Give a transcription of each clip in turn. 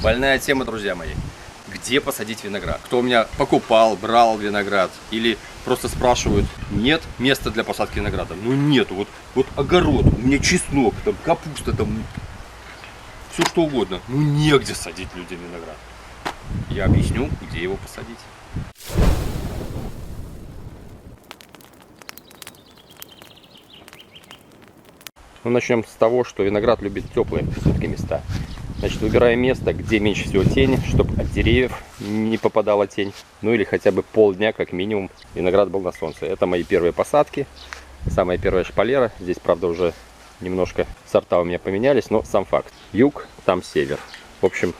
Больная тема, друзья мои. Где посадить виноград? Кто у меня покупал, брал виноград или просто спрашивают, нет места для посадки винограда? Ну нету, вот огород, у меня чеснок, там капуста, там все что угодно. Ну негде садить людям виноград. Я объясню, где его посадить. Ну, начнем с того, что виноград любит теплые все-таки места. Значит, выбираем место, где меньше всего тени, чтобы от деревьев не попадала тень. Ну или хотя бы полдня, как минимум, виноград был на солнце. Это мои первые посадки. Самая первая шпалера. Здесь, правда, уже немножко сорта у меня поменялись, но сам факт. Юг, там север. В общем,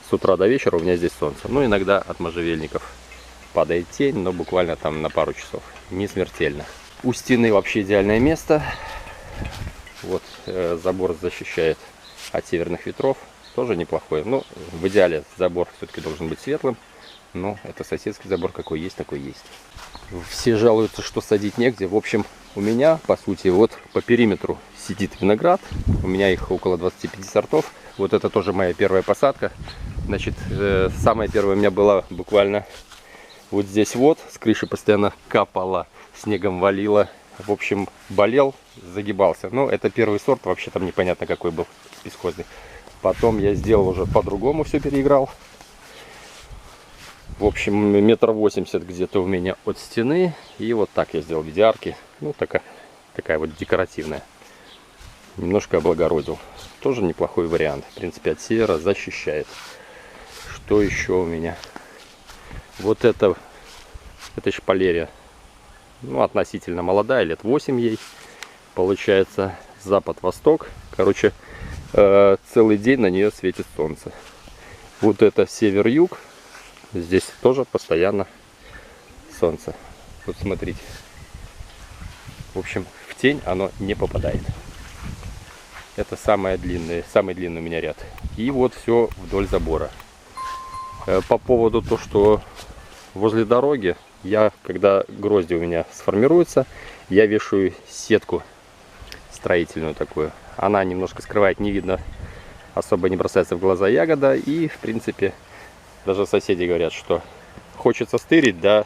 с утра до вечера у меня здесь солнце. Ну, иногда от можжевельников падает тень, но буквально там на пару часов. Не смертельно. У стены вообще идеальное место. Вот забор защищает от северных ветров. Тоже неплохой. Но в идеале забор все-таки должен быть светлым. Но это соседский забор, какой есть, такой есть. Все жалуются, что садить негде. В общем, у меня, по сути, вот по периметру сидит виноград. У меня их около 25 сортов. Вот это тоже моя первая посадка. Значит, самая первая у меня была буквально вот здесь вот. С крыши постоянно капало, снегом валило. В общем, болел, загибался. Но это первый сорт, вообще там непонятно какой был, бесхозный. Потом я сделал уже по-другому, все переиграл. В общем, 1,80 м где-то у меня от стены. И вот так я сделал в виде арки. Ну, такая вот декоративная. Немножко облагородил. Тоже неплохой вариант. В принципе, от севера защищает. Что еще у меня? Вот это шпалерия. Ну, относительно молодая, лет 8 ей. Получается, запад-восток. Короче, целый день на нее светит солнце. Вот это север-юг. Здесь тоже постоянно солнце. Вот смотрите. В общем, в тень оно не попадает. Это самый длинный у меня ряд. И вот все вдоль забора. По поводу того, что возле дороги, когда грозди у меня сформируются, я вешаю сетку строительную такую. Она немножко скрывает, не видно, особо не бросается в глаза ягода. И, в принципе, даже соседи говорят, что хочется стырить, да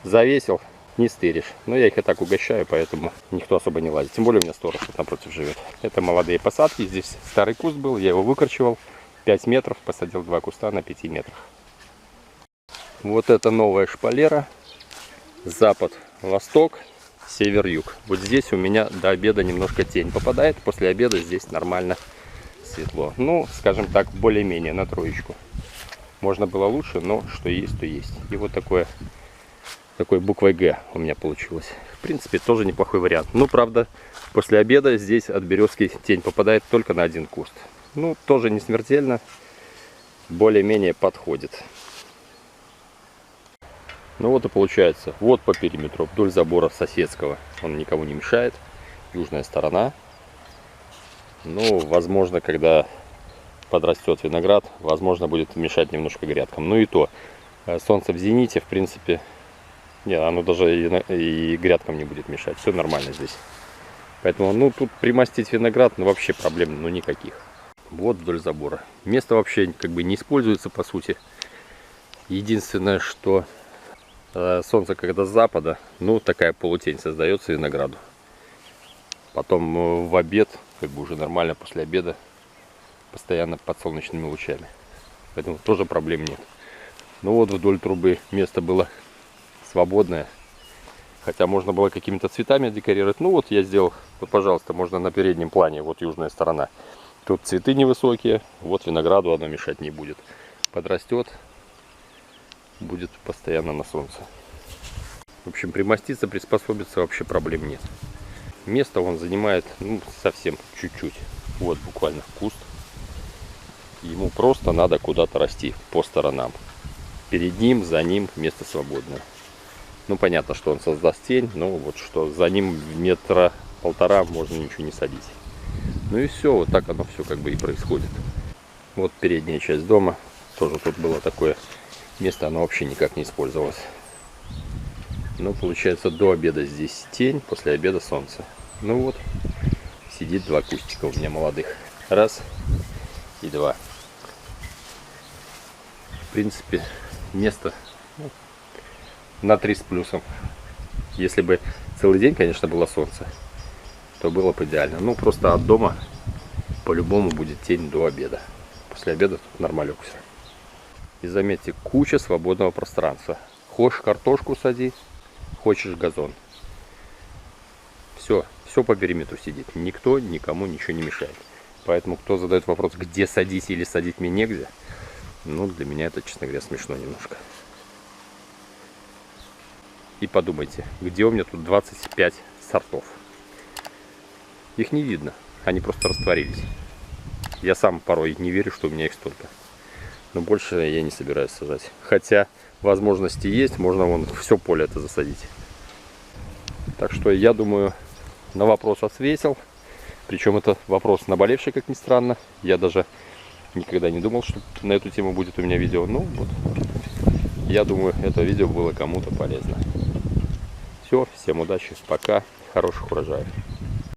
завесил, не стыришь. Но я их и так угощаю, поэтому никто особо не лазит. Тем более у меня сторож тут напротив живет. Это молодые посадки. Здесь старый куст был, я его выкорчевал. 5 метров, посадил 2 куста на 5 метрах. Вот это новая шпалера. Запад-восток, север-юг. Вот здесь у меня до обеда немножко тень попадает. После обеда здесь нормально светло. Ну, скажем так, более-менее на троечку. Можно было лучше, но что есть, то есть. И вот такой буквой Г у меня получилось. В принципе, тоже неплохой вариант. Ну, правда, после обеда здесь от березки тень попадает только на один куст. Ну, тоже не смертельно. Более-менее подходит. Ну вот и получается, вот по периметру, вдоль забора соседского, он никому не мешает, южная сторона. Ну, возможно, когда подрастет виноград, возможно, будет мешать немножко грядкам. Ну и то, солнце в зените, в принципе, нет, оно даже и грядкам не будет мешать, все нормально здесь. Поэтому, ну, тут примостить виноград, ну, вообще проблем, ну, никаких. Вот вдоль забора. Место вообще как бы не используется, по сути. Единственное, что солнце, когда с запада, ну, такая полутень создается винограду. Потом в обед, как бы уже нормально после обеда, постоянно под солнечными лучами. Поэтому тоже проблем нет. Ну вот вдоль трубы место было свободное. Хотя можно было какими-то цветами декорировать. Ну вот я сделал, вот, пожалуйста, можно на переднем плане, вот южная сторона. Тут цветы невысокие, вот винограду оно мешать не будет. Подрастет, будет постоянно на солнце. В общем, примоститься, приспособиться вообще проблем нет. Место он занимает, ну, совсем чуть-чуть. Вот буквально куст. Ему просто надо куда-то расти по сторонам. Перед ним, за ним место свободное. Ну, понятно, что он создаст тень, но вот что за ним 1,5 метра можно ничего не садить. Ну и все, вот так оно все как бы и происходит. Вот передняя часть дома. Тоже тут было такое место, оно вообще никак не использовалось. Ну, получается, до обеда здесь тень, после обеда солнце. Ну вот, сидит 2 кустика у меня молодых. Раз и 2. принципе, место на 3 с плюсом. Если бы целый день, конечно, было солнце, то было бы идеально. Ну, просто от дома по-любому будет тень до обеда. После обеда тут нормалек все. И заметьте, куча свободного пространства. Хочешь картошку сади, хочешь газон. Все по периметру сидит. Никто никому ничего не мешает. Поэтому, кто задает вопрос, где садить или садить мне негде, ну, для меня это, честно говоря, смешно немножко. И подумайте, где у меня тут 25 сортов. Их не видно, они просто растворились. Я сам порой не верю, что у меня их столько. Но больше я не собираюсь сажать. Хотя возможности есть, можно вон все поле это засадить. Так что я думаю, на вопрос ответил. Причем это вопрос наболевший, как ни странно. Я даже никогда не думал, что на эту тему будет у меня видео. Ну вот, я думаю, это видео было кому-то полезно. Все, всем удачи, пока, хороших урожаев.